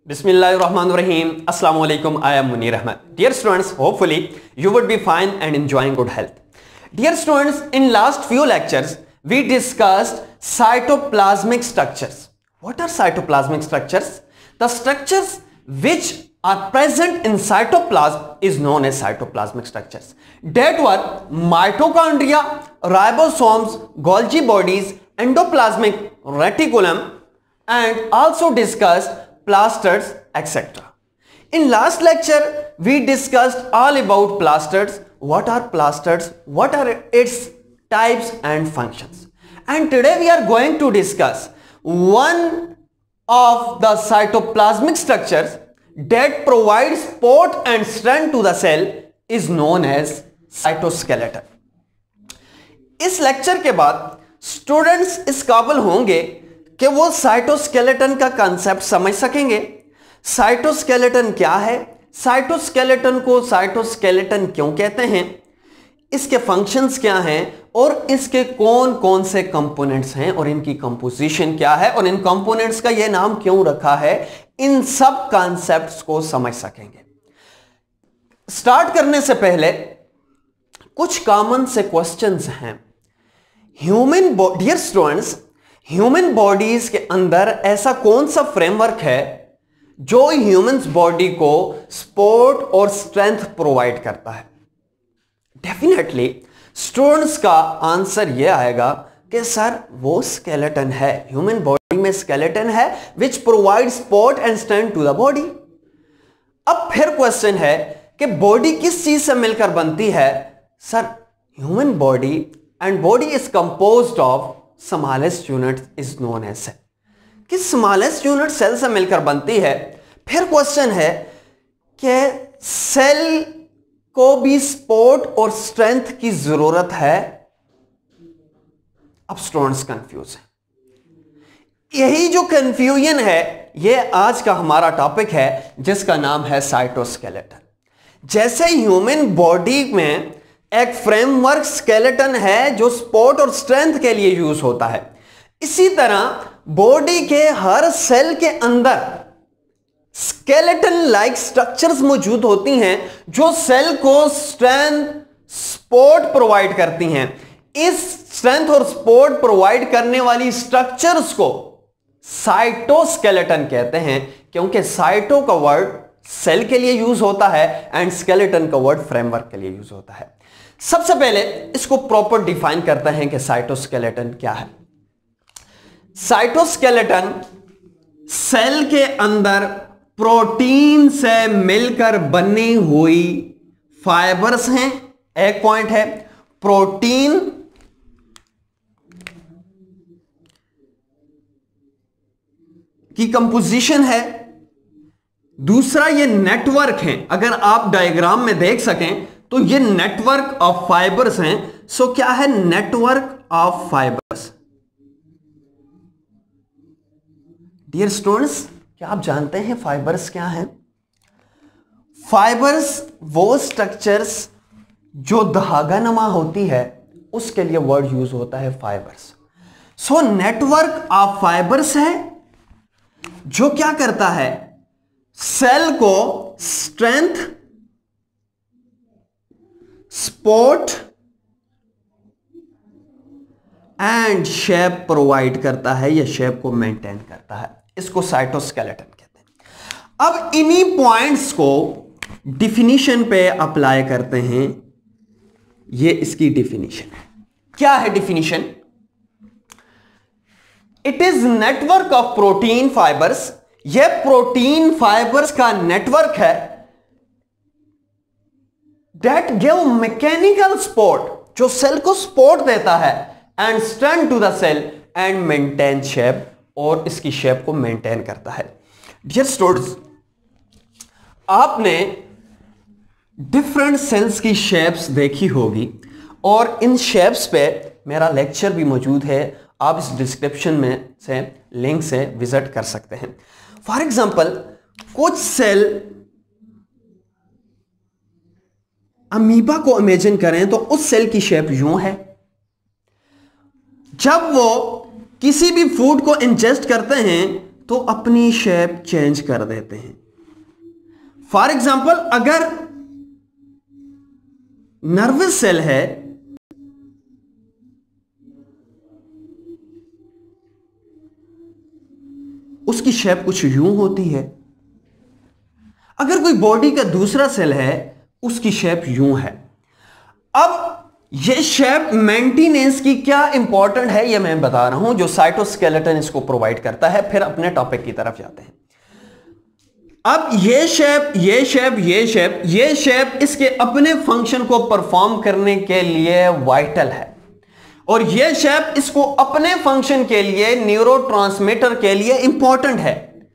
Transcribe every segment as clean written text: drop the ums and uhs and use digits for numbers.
Bismillahirrahmanirrahim. Assalamu alaikum. I am Munir Ahmed. Dear students, hopefully you would be fine and enjoying good health. Dear students, in last few lectures we discussed cytoplasmic structures. What are cytoplasmic structures? The structures which are present in cytoplasm is known as cytoplasmic structures. That were mitochondria, ribosomes, Golgi bodies, endoplasmic reticulum, and also discussed plasters, etc. In last lecture we discussed all about plasters. What are plasters, what are its types and functions, and today we are going to discuss one of the cytoplasmic structures that provides support and strength to the cell is known as cytoskeleton. इस lecture के बाद students इस काबिल होंगे कि वो cytoskeleton का concept समझ सकेंगे। साइटोस्केलेटन क्या है, साइटोस्केलेटन को साइटोस्केलेटन क्यों कहते हैं, इसके फंक्शंस क्या हैं और इसके कौन कौन से कंपोनेंट्स हैं और इनकी कंपोजिशन क्या है और इन कंपोनेंट्स का ये नाम क्यों रखा है, इन सब कॉन्सेप्ट्स को समझ सकेंगे। स्टार्ट करने से पहले कुछ कॉमन से क्वेश्चंस हैं। डियर स्टूडेंट्स, ह्यूमन बॉडीज के अंदर ऐसा कौन सा फ्रेमवर्क है जो ह्यूमन बॉडी को सपोर्ट और स्ट्रेंथ प्रोवाइड करता है? डेफिनेटली स्टूडेंट्स का आंसर यह आएगा कि सर वो स्केलेटन है, ह्यूमन बॉडी में स्केलेटन है which provide support and strength to the body. अब फिर क्वेश्चन है कि बॉडी किस चीज से मिलकर बनती है? Sir human body and body is composed of smallest unit is known as cell. कि स्मॉलेस्ट यूनिट सेल से मिलकर बनती है। फिर क्वेश्चन है कि सेल को भी सपोर्ट और स्ट्रेंथ की जरूरत है। अब स्टूडेंट्स कंफ्यूज है। यही जो कंफ्यूजन है ये आज का हमारा टॉपिक है जिसका नाम है साइटोस्केलेटन। जैसे ह्यूमन बॉडी में एक फ्रेमवर्क स्केलेटन है जो सपोर्ट और स्ट्रेंथ के लिए यूज होता है, इसी तरह बॉडी के हर सेल के अंदर स्केलेटन लाइक स्ट्रक्चर्स मौजूद होती हैं जो सेल को स्ट्रेंथ सपोर्ट प्रोवाइड करती हैं। इस स्ट्रेंथ और सपोर्ट प्रोवाइड करने वाली स्ट्रक्चर्स को साइटोस्केलेटन कहते हैं, क्योंकि साइटो का वर्ड सेल के लिए यूज होता है एंड स्केलेटन का वर्ड फ्रेमवर्क के लिए यूज होता है। सबसे पहले इसको प्रॉपर डिफाइन करते हैं कि साइटोस्केलेटन क्या है। साइटोस्केलेटन सेल के अंदर प्रोटीन से मिलकर बनी हुई फाइबर्स हैं। एक पॉइंट है प्रोटीन की कंपोजिशन है, दूसरा ये नेटवर्क है। अगर आप डायग्राम में देख सकें तो ये नेटवर्क ऑफ फाइबर्स हैं। सो क्या है network of fibres? Dear students, क्या आप जानते हैं फाइबर्स क्या है? फाइबर्स वो स्ट्रक्चर्स जो धागानुमा होती है उसके लिए वर्ड यूज होता है fibres. So network of fibres है जो क्या करता है, सेल को strength, support and shape provide करता है, या शेप को मेंटेन करता है। इसको साइटोस्केलेटन कहते हैं। अब इन्हीं पॉइंट्स को डिफिनीशन पे अप्लाई करते हैं। ये इसकी डिफिनीशन है। क्या है definition? It is network of protein fibres. यह प्रोटीन फाइबर्स का नेटवर्क है that give mechanical support, जो सेल को सपोर्ट देता है, and strength to the cell and maintain shape, और इसकी शेप को मेंटेन करता है। डियर स्टूडेंट्स, आपने डिफरेंट सेल्स की शेप्स देखी होगी और इन शेप्स पे मेरा लेक्चर भी मौजूद है। आप इस डिस्क्रिप्शन में से लिंक से विजिट कर सकते हैं। फॉर एग्जांपल, कुछ सेल अमीबा को इमेजिन करें तो उस सेल की शेप यूं है। जब वो किसी भी फूड को इंजेस्ट करते हैं तो अपनी शेप चेंज कर देते हैं। फॉर एग्जाम्पल, अगर नर्वस सेल है, उसकी शेप कुछ यूं होती है। अगर कोई बॉडी का दूसरा सेल है, उसकी शेप यूं है। अब ये शेप मेंटेनेंस की क्या इंपॉर्टेंट है, ये मैं बता रहा हूं, जो साइटोस्केलेटन इसको प्रोवाइड करता है। फिर अपने टॉपिक की तरफ जाते हैं। अब ये शेप, ये शेप, ये शेप, ये शेप इसके अपने फंक्शन को परफॉर्म करने के लिए वाइटल है, और ये शेप इसको अपने फंक्शन के लिए, न्यूरोट्रांसमीटर के लिए इंपॉर्टेंट है।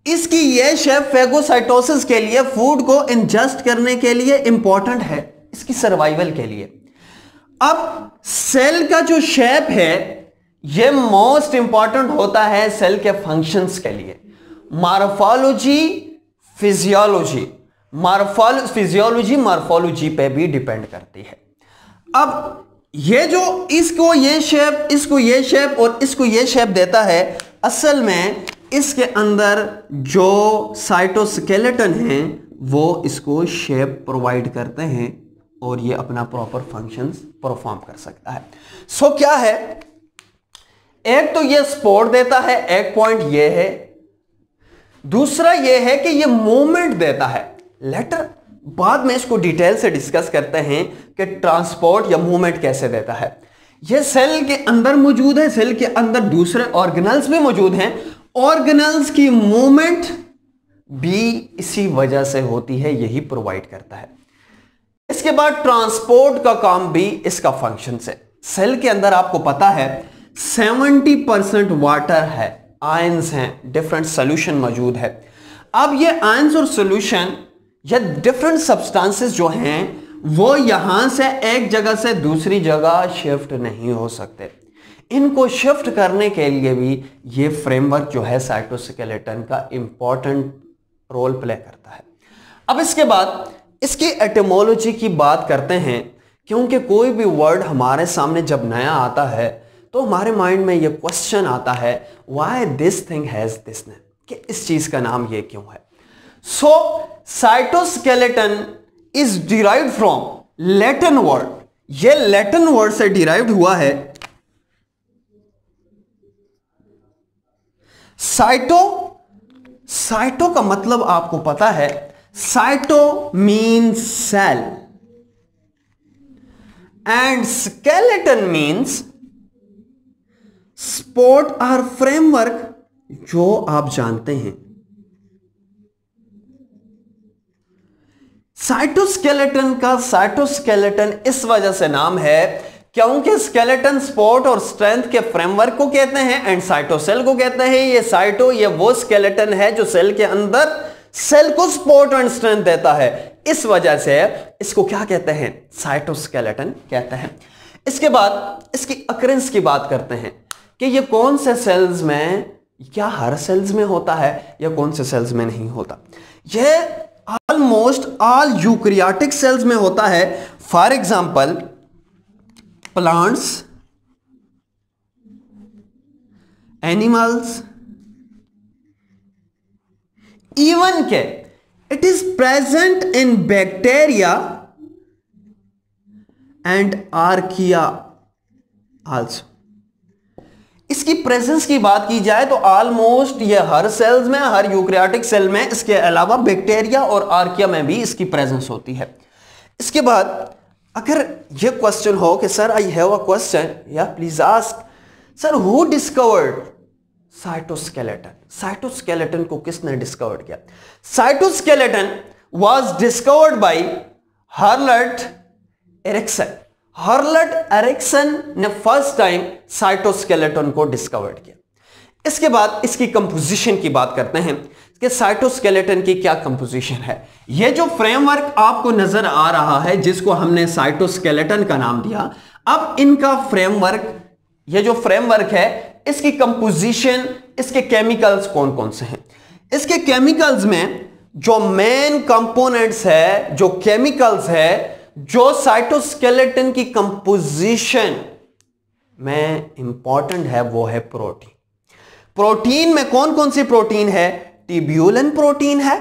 इसकी ये शेप फेगोसाइटोसिस के लिए, फूड को इंजेस्ट करने के लिए इंपॉर्टेंट है, इसकी सर्वाइवल के लिए। अब सेल का जो शेप है, ये मोस्ट इंपॉर्टेंट होता है सेल के फंक्शंस के लिए। मॉर्फोलॉजी, फिजियोलॉजी, फिजियोलॉजी मॉर्फोलॉजी पे भी डिपेंड करती है। अब ये जो इसको ये शेप, इसको ये शेप और इसको ये शेप देता है, असल में इसके अंदर जो साइटोस्केलेटन है वो इसको शेप प्रोवाइड करते हैं और ये अपना प्रॉपर फंक्शंस परफॉर्म कर सकता है। सो क्या है, एक तो ये सपोर्ट देता है, एक पॉइंट ये है। दूसरा ये है कि ये मूवमेंट देता है। लेटर बाद में इसको डिटेल से डिस्कस करते हैं कि ट्रांसपोर्ट या मूवमेंट कैसे देता है। ये सेल के अंदर मौजूद है, सेल के अंदर दूसरे ऑर्गेनल्स भी मौजूद हैं। ऑर्गेनल्स की मूवमेंट भी इसी वजह से होती है, यही प्रोवाइड करता है। इसके बाद ट्रांसपोर्ट का काम भी इसका फंक्शन से। सेल के अंदर आपको पता है 70% वाटर है, आयंस हैं, डिफरेंट सॉल्यूशन मौजूद है। अब ये आयंस और सॉल्यूशन या डिफरेंट सब्सटेंसेस जो हैं वो यहां से एक जगह से दूसरी जगह शिफ्ट नहीं हो सकते। इनको शिफ्ट करने के लिए भी ये फ्रेमवर्क जो है साइटोस्केलेटन का इंपॉर्टेंट रोल प्ले करता है। अब इसके बाद इसकी एटिमोलॉजी की बात करते हैं, क्योंकि कोई भी वर्ड हमारे सामने जब नया आता है तो हमारे माइंड में ये क्वेश्चन आता है, why this thing has this name, कि इस चीज का नाम ये क्यों है। So cytoskeleton is derived from Latin word, ये लैटिन वर्ड से डिराइव्ड हुआ है। साइटो का मतलब आपको पता है, cyto means cell and skeleton means support और फ्रेमवर्क, जो आप जानते हैं। साइटोस्केलेटन का साइटोस्केलेटन इस वजह से नाम है क्योंकि स्केलेटन सपोर्ट और स्ट्रेंथ के फ्रेमवर्क को कहते हैं एंड साइटोसेल को कहते हैं। ये साइटो, ये वो स्केलेटन है जो सेल के अंदर सेल को सपोर्ट एंड स्ट्रेंथ देता है। इस वजह से इसको क्या कहते हैं, साइटोस्केलेटन कहते हैं। इसके बाद इसकी अकरेंस की बात करते हैं कि ये कौन से सेल्स में, क्या हर सेल्स में होता है या कौन से सेल्स में नहीं होता। ये ऑलमोस्ट ऑल यूकैरियोटिक सेल्स में होता है। For example plants, animals, even के it is present in bacteria and archaea also. इसकी प्रेजेंस की बात की जाए तो ऑलमोस्ट ये हर सेल्स में, हर यूकैरियोटिक सेल में, इसके अलावा बैक्टीरिया और आर्किया में भी इसकी प्रेजेंस होती है। इसके बाद अगर ये क्वेश्चन हो कि sir I have a question, या please ask sir, who discovered cytoskeleton. Cytoskeleton को किसने डिस्कवर किया? Cytoskeleton was discovered by Hurlt Ericsson. Hurlt Ericsson ने फर्स्ट टाइम साइटोस्केलेटन को डिस्कवर्ड किया। इसके बाद इसकी कंपोजिशन की बात करते हैं कि साइटोस्केलेटन की क्या कंपोजिशन है। यह जो फ्रेमवर्क आपको नजर आ रहा है, जिसको हमने साइटोस्केलेटन का नाम दिया, अब इनका फ्रेमवर्क, यह जो फ्रेमवर्क है, इसकी कंपोजिशन, इसके केमिकल्स कौन कौन से हैं। इसके केमिकल्स में जो मेन कंपोनेंट्स है, जो केमिकल्स है, जो साइटोस्केलेटन की कंपोजिशन में इंपॉर्टेंट है, वो है प्रोटीन। प्रोटीन में कौन कौन सी प्रोटीन है? ट्यूब्यूलिन प्रोटीन है,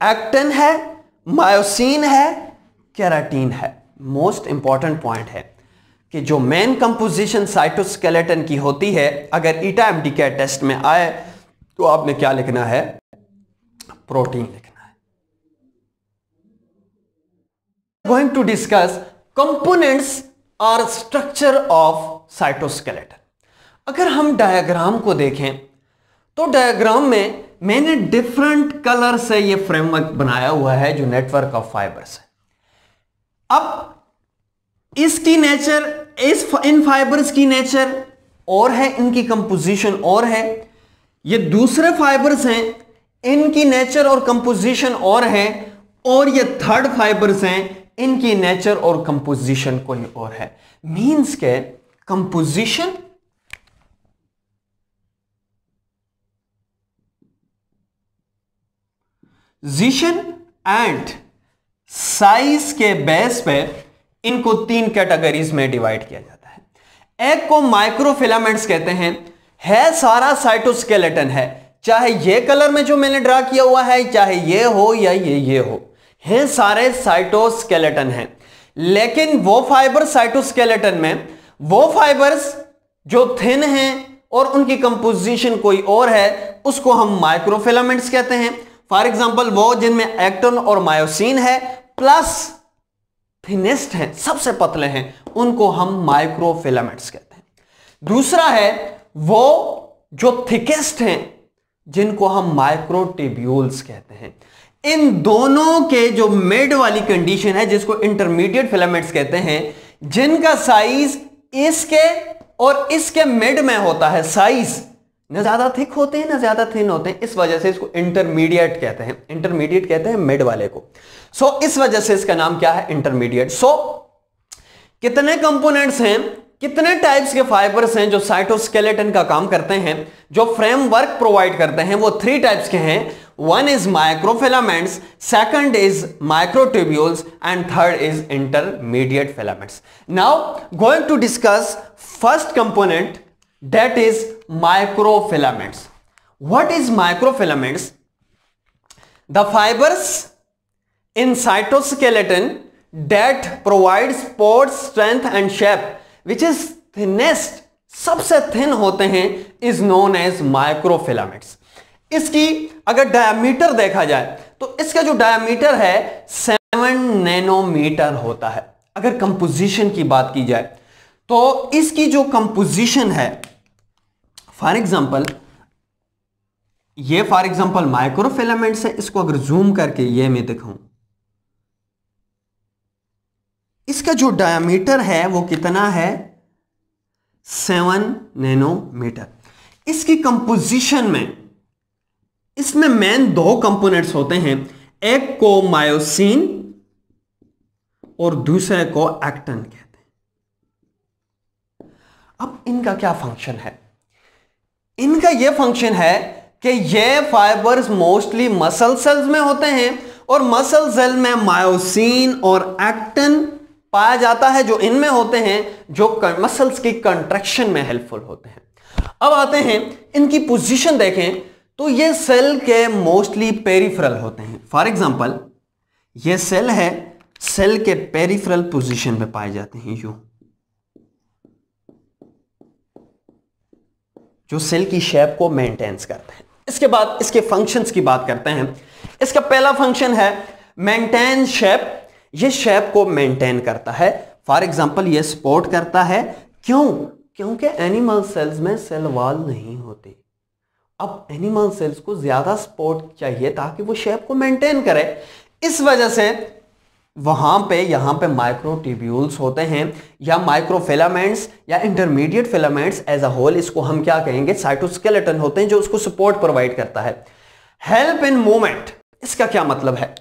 एक्टिन है, मायोसिन है, केराटिन है। मोस्ट इंपॉर्टेंट पॉइंट है कि जो मेन कंपोजिशन साइटोस्केलेटन की होती है, अगर ईटा एमडीके टेस्ट में आए तो आपने क्या लिखना है? प्रोटीन लिखना है। गोइंग टू डिस्कस कंपोनेंट्स और स्ट्रक्चर ऑफ साइटोस्केलेटन। अगर हम डायग्राम को देखें तो डायग्राम में मैंने डिफरेंट कलर से ये फ्रेमवर्क बनाया हुआ है जो नेटवर्क ऑफ फाइबर्स है। अब इसकी नेचर, इन फाइबर्स की नेचर और है, इनकी कंपोजिशन और है। ये दूसरे फाइबर्स हैं, इनकी नेचर और कंपोजिशन और है। और ये थर्ड फाइबर्स हैं, इनकी नेचर और कंपोजिशन कोई और है। मींस के कंपोजिशन, पोजीशन एंड साइज के बेस पे इनको 3 कैटेगरीज में डिवाइड किया जाता है। एक को माइक्रोफिलामेंट्स कहते हैं, है सारा साइटोस्केलेटन है, चाहे ये कलर में जो मैंने ड्रा किया हुआ है, चाहे ये हो या ये हो, है सारे साइटोस्केलेटन हैं। लेकिन वो फाइबर साइटोस्केलेटन में, वो फाइबर्स जो थिन हैं और उनकी कंपोजिशन कोई और है, उसको हम माइक्रोफिलामेंट्स कहते हैं। फॉर एग्जांपल वो जिनमें एक्टिन और मायोसिन है प्लस थिनेस्ट हैं, सबसे पतले हैं, उनको हम माइक्रोफिलामेंट्स कहते हैं। दूसरा है वो जो थिकेस्ट हैं, जिनको हम माइक्रोट्यूब्यूल्स कहते हैं। इन दोनों के जो मिड वाली कंडीशन है, जिसको इंटरमीडिएट फिलामेंट्स कहते हैं, जिनका साइज इसके और इसके मिड में होता है। साइज न ज्यादा थिक होते हैं, न ज्यादा थिन होते हैं, इस वजह से इसको इंटरमीडिएट कहते हैं। इंटरमीडिएट कहते हैं मिड वाले को। सो इस वजह से इसका नाम क्या है? इंटरमीडिएट। सो कितने कंपोनेंट्स हैं, कितने टाइप्स के फाइबर्स हैं जो साइटोस्केलेटन का काम करते हैं, जो फ्रेमवर्क प्रोवाइड करते हैं? वो 3 टाइप्स के हैं। One is microfilaments, second is microtubules and third is intermediate filaments. Now going to discuss first component, that is microfilaments. What is microfilaments? The fibers in cytoskeleton that provide support, strength and shape, which is thinnest, सबसे thin होते हैं, is known as microfilaments. इसकी अगर diameter देखा जाए तो इसका जो डायमीटर है 7 नैनोमीटर होता है। अगर कंपोजिशन की बात की जाए तो इसकी जो कंपोजिशन है, फॉर एग्जांपल माइक्रोफिलामेंट्स है, इसको अगर जूम करके ये मैं दिखाऊं, इसका जो डायमीटर है वो कितना है? 7 नैनोमीटर। इसकी कंपोजिशन में, इसमें मेन 2 कंपोनेंट्स होते हैं, एक को मायोसिन और दूसरे को एक्टिन कहते हैं। अब इनका क्या फंक्शन है? इनका यह फंक्शन है कि ये फाइबर्स मोस्टली मसल सेल्स में होते हैं और मसल सेल में मायोसिन और एक्टिन पाया जाता है, जो इनमें होते हैं, जो मसल्स की कंट्रैक्शन में हेल्पफुल होते हैं। अब आते हैं इनकी पोजीशन देखें तो ये सेल के मोस्टली पेरिफेरल होते हैं। फॉर एग्जांपल ये सेल है, सेल के पेरिफेरल पोजीशन पे पाए जाते हैं, यूं, जो सेल की शेप को मेंटेन्स करते हैं। इसके बाद इसके फंक्शंस की बात करते हैं। इसका पहला फंक्शन है मेंटेन शेप। ये शेप को मेंटेन करता है। फॉर एग्जांपल ये सपोर्ट करता है, क्यों? क्योंकि एनिमल सेल्स में सेल वॉल नहीं होती। अब एनिमल सेल्स को ज्यादा सपोर्ट चाहिए ताकि वो शेप को मेंटेन करे। इस वजह से यहां पे माइक्रोट्यूब्यूल्स होते हैं, या माइक्रोफिलामेंट्स या intermediate filaments as a whole, इसको हम क्या कहेंगे? साइटोस्केलेटन होते हैं, जो उसको सपोर्ट प्रोवाइड करता है। हेल्प इन मूवमेंट, इसका क्या मतलब है?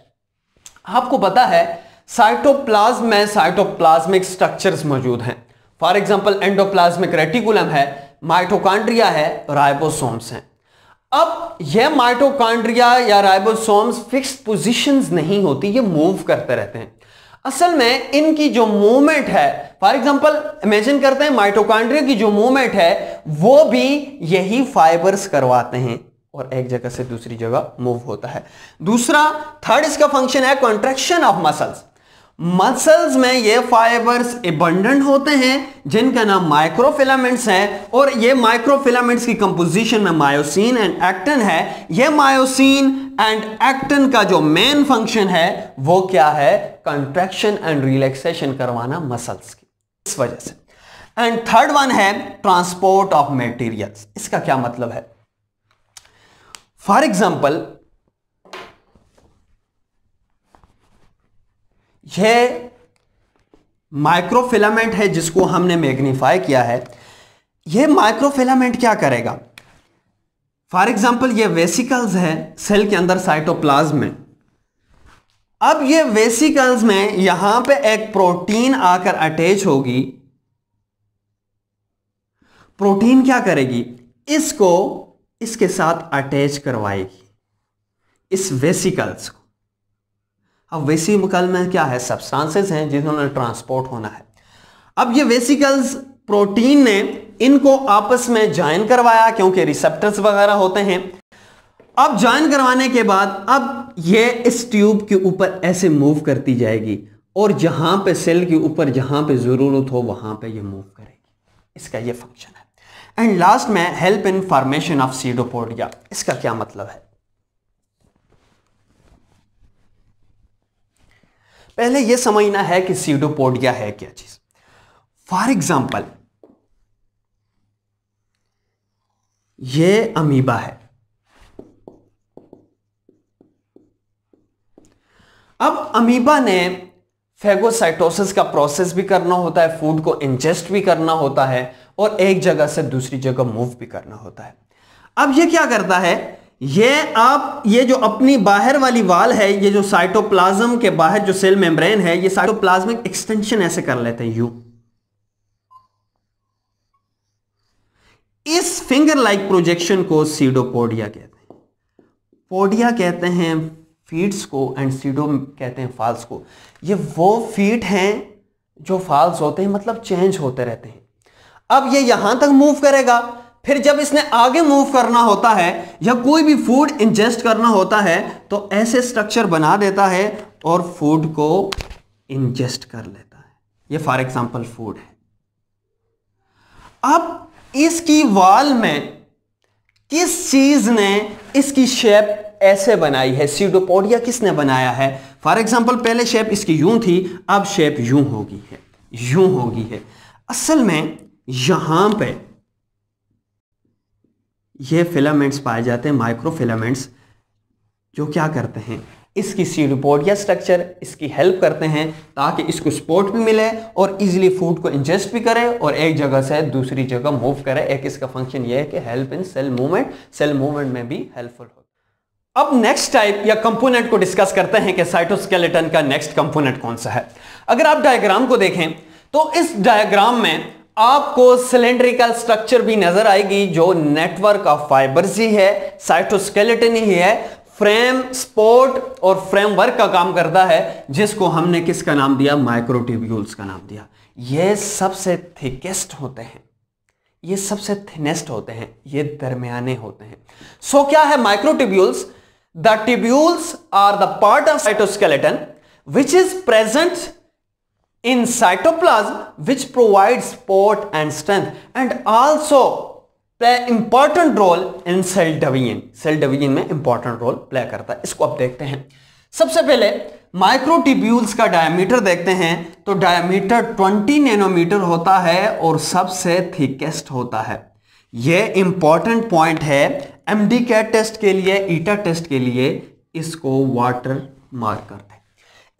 आपको पता है साइटोप्लाज्म में साइटोप्लाज्मिक स्ट्रक्चर्स मौजूद हैं। फॉर एग्जांपल एंडोप्लाज्मिक रेटिकुलम है, माइटोकॉन्ड्रिया है, राइबोसोम्स हैं। अब यह माइटोकॉन्ड्रिया या राइबोसोम्स फिक्स्ड पोजीशंस नहीं होती, ये मूव करते रहते हैं। असल में इनकी जो मूवमेंट है, फॉर एग्जांपल इमेजिन करते हैं माइटोकॉन्ड्रिया की जो मूवमेंट है वो भी यही फाइबर्स करवाते हैं और एक जगह से दूसरी जगह मूव होता है। दूसरा, थर्ड इसका फंक्शन है कॉन्ट्रैक्शन ऑफ मसल्स। मसल्स में ये फाइबर्स एबंडेंट होते हैं जिनका नाम माइक्रोफिलामेंट्स है, और ये माइक्रोफिलामेंट्स की कंपोजिशन में मायोसिन एंड एक्टिन है। ये मायोसिन एंड एक्टिन का जो मेन फंक्शन है वो क्या है? कंट्रैक्शन एंड रिलैक्सेशन करवाना मसल्स की, इस वजह से। एंड थर्ड वन है ट्रांसपोर्ट ऑफ मटेरियल्स। इसका क्या मतलब है? फॉर एग्जांपल, यह माइक्रोफिलामेंट है जिसको हमने मैग्नीफाई किया है। यह माइक्रोफिलामेंट क्या करेगा? फॉर एग्जांपल, ये वेसिकल्स है सेल के अंदर साइटोप्लाज्म में। अब ये वेसिकल्स में यहां पे एक प्रोटीन आकर अटैच होगी। प्रोटीन क्या करेगी? इसको इसके साथ अटैच करवाएगी, इस वेसिकल्स को। अब वेसिकल में क्या है? सब्सटेंसेस हैं जिन्होंने ट्रांसपोर्ट होना है। अब ये वेसिकल्स प्रोटीन ने इनको आपस में ज्वाइन करवाया क्योंकि रिसेप्टर्स वगैरह होते हैं। अब ज्वाइन करवाने के बाद अब ये इस ट्यूब के ऊपर ऐसे मूव करती जाएगी और जहां पे सेल के ऊपर जहां पे जरूरत हो वहां पे ये मूव करेगी। इसका ये फंक्शन है। एंड लास्ट में help in formation of pseudopodia. इसका क्या मतलब है? पहले यह समझना है कि सीडोपोडिया है क्या चीज। फॉर एग्जाम्पल, यह अमीबा है। अब अमीबा ने फेगोसाइटोसिस का प्रोसेस भी करना होता है, फूड को इंजेस्ट भी करना होता है और एक जगह से दूसरी जगह मूव भी करना होता है। अब यह क्या करता है? ये जो अपनी बाहर वाली वाल है, ये जो साइटोप्लाज्म के बाहर जो सेल मेम्ब्रेन है, ये साइटोप्लाज्मिक एक्सटेंशन ऐसे कर लेते हैं यू। इस फिंगर लाइक प्रोजेक्शन को सीडोपोडिया कहते हैं। पोडिया कहते हैं फीट्स को एंड सीडो कहते हैं फॉल्स को। ये वो फीट हैं जो फॉल्स होते हैं, मतलब चेंज होते रहते हैं। अब ये यहां तक मूव करेगा, फिर जब इसने आगे मूव करना होता है या कोई भी फूड इंजेस्ट करना होता है तो ऐसे स्ट्रक्चर बना देता है और फूड को इंजेस्ट कर लेता है। ये फॉर एग्जांपल फूड है। अब इसकी वॉल में किस चीज ने इसकी शेप ऐसे बनाई है? सीडोपोडिया किसने बनाया है? फॉर एग्जांपल, पहले शेप इसकी यूं थी, अब शेप यूं होगी है, यूं होगी है। असल में यहां पे ये फिलामेंट्स पाए जाते हैं, माइक्रोफिलामेंट्स, जो क्या करते हैं? इसकी सीडोपोडिया स्ट्रक्चर इसकी हेल्प करते हैं ताकि इसको सपोर्ट भी मिले और इजीली फूड को इंजेस्ट भी करे और एक जगह से दूसरी जगह मूव करे। एक इसका फंक्शन ये है कि help in cell movement, cell movement में भी हेल्पफुल हो। अब नेक्स्ट टाइप या कंपोनेंट को डिस्कस करते हैं कि साइटोस्केलेटन का नेक्स्ट कंपोनेंट कौन सा है। अगर आप डायग्राम को देखें तो इस डायग्राम में आपको सिलेंड्रिकल स्ट्रक्चर भी नजर आएगी जो नेटवर्क ऑफ फाइबर्स ही है, साइटोस्केलेटन ही है, फ्रेम, सपोर्ट और फ्रेमवर्क का काम करता है, जिसको हमने किसका नाम दिया? माइक्रोट्यूब्यूल्स का नाम दिया। ये सबसे थिकेस्ट होते हैं, ये सबसे थिनेस्ट होते हैं, ये दरमियाने होते हैं। सो क्या है microtubules? The tubules are the part of cytoskeleton which is present in cytoplasm which provides support and strength and also play important role in cell division। cell division में important role play करता है। इसको अब देखते हैं। सबसे पहले microtubules का डायमीटर देखते हैं तो डायमीटर 20 नैनोमीटर होता है और सबसे थिकेस्ट होता है। यह इंपॉर्टेंट पॉइंट है एमडी-कैट टेस्ट के लिए, ईटा टेस्ट के लिए इसको वाटर मार्क करते हैं।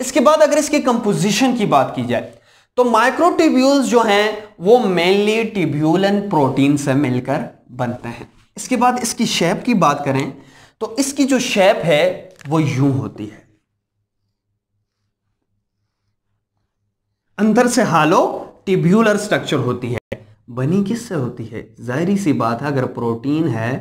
इसके बाद अगर इसकी कंपोजिशन की बात की जाए तो माइक्रोट्यूब्यूल्स जो हैं वो मेनली ट्यूब्यूलन प्रोटीन से मिलकर बनते हैं। इसके बाद इसकी शेप की बात करें तो इसकी जो शेप है वो यूं होती है, अंदर से हालो ट्यूब्यूलर स्ट्रक्चर होती है। बनी किससे होती है? जाहिर सी बात है, अगर प्रोटीन है,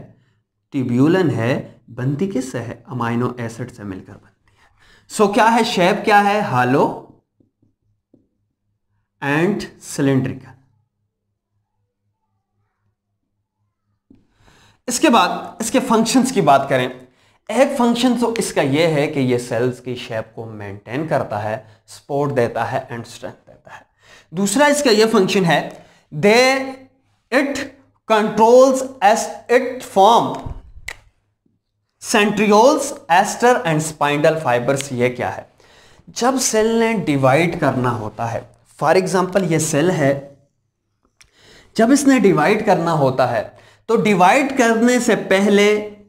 ट्यूब्यूलन है, बनती किससे है? अमाइनो एसिड से मिलकर बनती है। सो क्या है शेप? क्या है? हालो एंड सिलेंड्रिकल। इसके बाद इसके फंक्शंस की बात करें, एक फंक्शन तो इसका यह है कि यह सेल्स की शेप को मेंटेन करता है, सपोर्ट देता है एंड स्ट्रेंथ देता है। दूसरा इसका यह फंक्शन है, it controls as it form centrioles, aster and spindle fibres. ये क्या है? जब सेल ने डिवाइड करना होता है, फॉर एग्जांपल ये सेल है, जब इसने डिवाइड करना होता है तो डिवाइड करने से पहले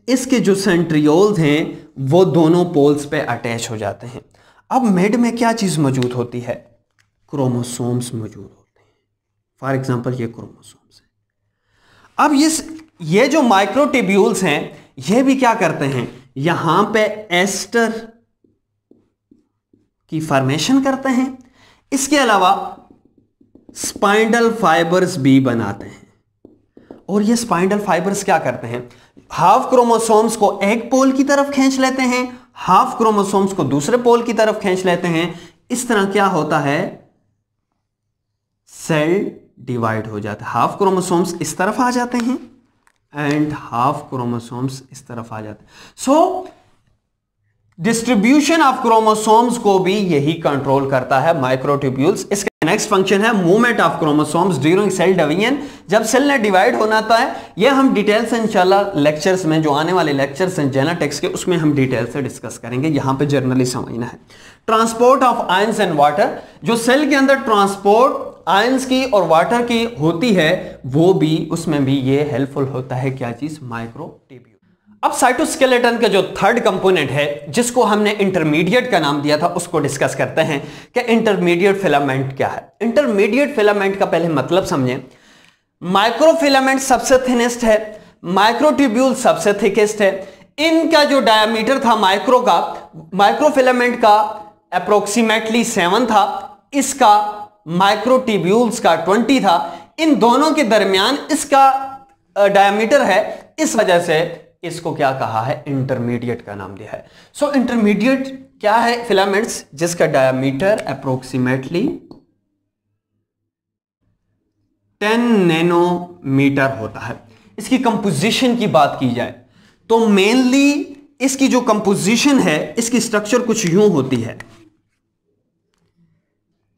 इसके जो सेंट्रियोल्स हैं वो दोनों पोल्स पे अटैच हो जाते हैं। अब मिड में क्या चीज मौजूद होती है? क्रोमोसोम्स मौजूद होते हैं। फॉर एग्जांपल ये क्रोमोसोम्स है। अब ये जो माइक्रोट्यूब्यूल्स हैं ये भी क्या करते हैं? यहां पे एस्टर की फॉर्मेशन करते हैं। इसके अलावा स्पाइंडल फाइबर्स भी बनाते हैं। और ये स्पाइंडल फाइबर्स क्या करते हैं? हाफ क्रोमोसोम्स को एक पोल की तरफ खींच लेते हैं, हाफ क्रोमोसोम्स को दूसरे पोल की तरफ खींच लेते हैं। इस तरह क्या होता है? सेल डिवाइड हो जाता है। हाफ क्रोमोसोम्स इस तरफ आ जाते हैं एंड हाफ क्रोमोसोम्स इस तरफ आ जाते हैं। सो डिस्ट्रीब्यूशन ऑफ क्रोमोसोम्स को भी यही कंट्रोल करता है माइक्रोट्यूब्यूल्स। इसका नेक्स्ट फंक्शन है movement of chromosomes during cell division. जब सेल ने डिवाइड होना होता है, यह हम डिटेल से इंशाल्लाह लेक्चर्स में, जो आने वाले लेक्चर्स हैं जेनेटिक्स के, उसमें हम डिटेल से डिस्कस करेंगे। यहां पे जर्नली समझना है। Transport of ions and water, जो सेल के अंदर ट्रांसपोर्ट आयंस की और वाटर की होती है वो भी, उसमें भी ये हेल्पफुल होता है। क्या चीज? माइक्रोट्यूब्यूल। अब साइटोस्केलेटन का जो थर्ड कंपोनेंट है जिसको हमने इंटरमीडिएट का नाम दिया था, उसको डिस्कस करते हैं कि इंटरमीडिएट फिलामेंट क्या है। इंटरमीडिएट फिलामेंट का पहले मतलब समझें। माइक्रोफिलामेंट सबसे थिनेस्ट है, माइक्रोट्यूब्यूल सबसे थिकेस्ट है। इनका जो डायमीटर था माइक्रोफिलामेंट का अप्रोक्सीमेटली 7 था, इसका माइक्रोट्यूब्यूल्स का 20 था। इन दोनों के दरमियान इसका डायमीटर है, इस वजह से इसको क्या कहा है? इंटरमीडिएट का नाम दिया है। सो इंटरमीडिएट क्या है? फिलामेंट्स जिसका डायमीटर अप्रोक्सीमेटली 10 नैनोमीटर होता है। इसकी कंपोजिशन की बात की जाए तो मेनली इसकी जो कंपोजिशन है, इसकी स्ट्रक्चर कुछ यूं होती है,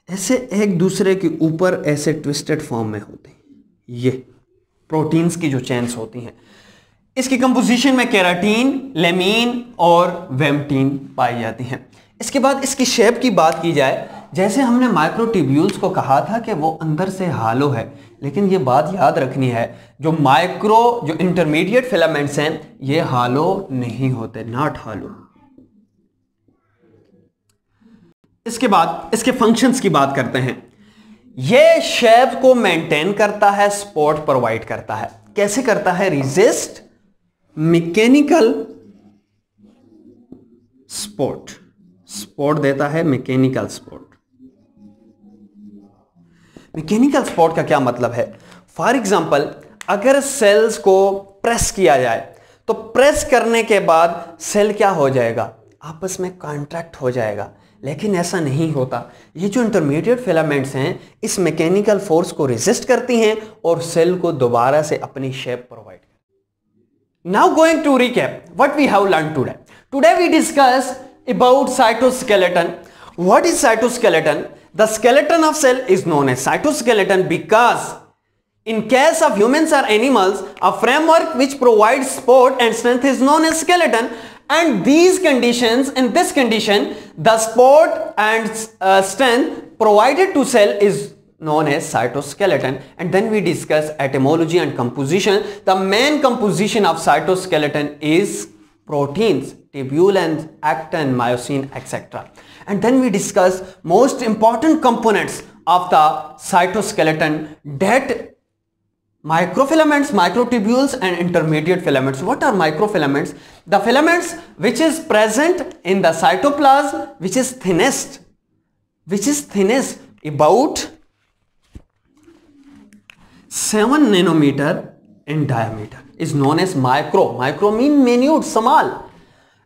ऐसे एक दूसरे के ऊपर ऐसे ट्विस्टेड फॉर्म में होते हैं। ये प्रोटीन्स की जो चेन्स होती हैं, इसकी कंपोजिशन में केराटीन, लेमीन और वेम्टीन पाई जाती हैं। इसके बाद इसकी शेप की बात की जाए, जैसे हमने माइक्रोट्यूब्यूल्स को कहा था कि वो अंदर से हालो है, लेकिन ये बात याद रखनी है, जो इंटरमीडिएट फिलामेंट्स हैं ये हालो नहीं होते, नॉट हालो। इसके बाद इसके फंक्शंस की बात करते हैं। ये शेप को मेंटेन करता है, सपोर्ट प्रोवाइड करता है। कैसे करता है? रेजिस्ट मैकेनिकल सपोर्ट देता है, मैकेनिकल सपोर्ट। मैकेनिकल सपोर्ट का क्या मतलब है? फॉर एग्जांपल अगर सेल्स को प्रेस किया जाए तो प्रेस करने के बाद सेल क्या हो जाएगा? आपस में कॉन्ट्रैक्ट हो जाएगा, लेकिन ऐसा नहीं होता। ये जो इंटरमीडिएट फिलामेंट्स हैं इस मैकेनिकल फोर्स को रेजिस्ट करती हैं और सेल को दोबारा से अपनी शेप प्रोवाइड करती हैं। Now going to recap what we have learned today. Today we discussed about cytoskeleton. What is cytoskeleton? The skeleton of cell is known as cytoskeleton because in case of humans or animals, a framework which provides support and strength is known as skeleton. And in this condition, the support and strength provided to cell is known as cytoskeleton. And then we discuss etymology and composition. The main composition of cytoskeleton is proteins, tubulin, actin, myosin, etc. And then we discuss most important components of the cytoskeleton, that microfilaments, microtubules and intermediate filaments. What are microfilaments? The filaments which is present in the cytoplasm, which is thinnest about 7 nanometer in diameter is known as micro mean minute, small,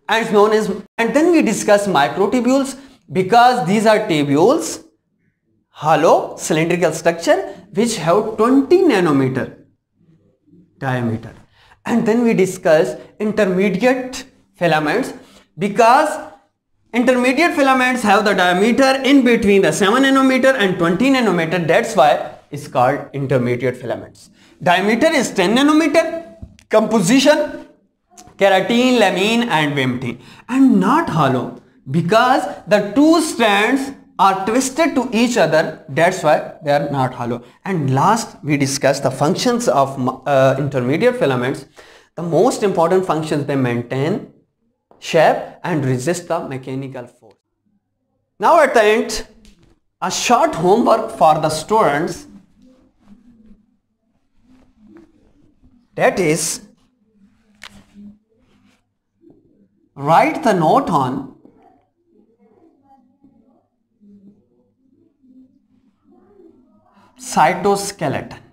and is known as, and then we discuss microtubules because these are tubules hollow cylindrical structure which have 20 nanometer diameter. And then we discuss intermediate filaments, because intermediate filaments have the diameter in between the 7 nanometer and 20 nanometer. That's why it's called intermediate filaments. Diameter is 10 nanometer. Composition keratin, lamine and vimentin, and not hollow because the two strands are twisted to each other. That's why they are not hollow. And last, we discuss the functions of intermediate filaments. The most important functions: they maintain shape and resist the mechanical force. Now at the end, a short homework for the students, that is, write the note on cytoskeleton.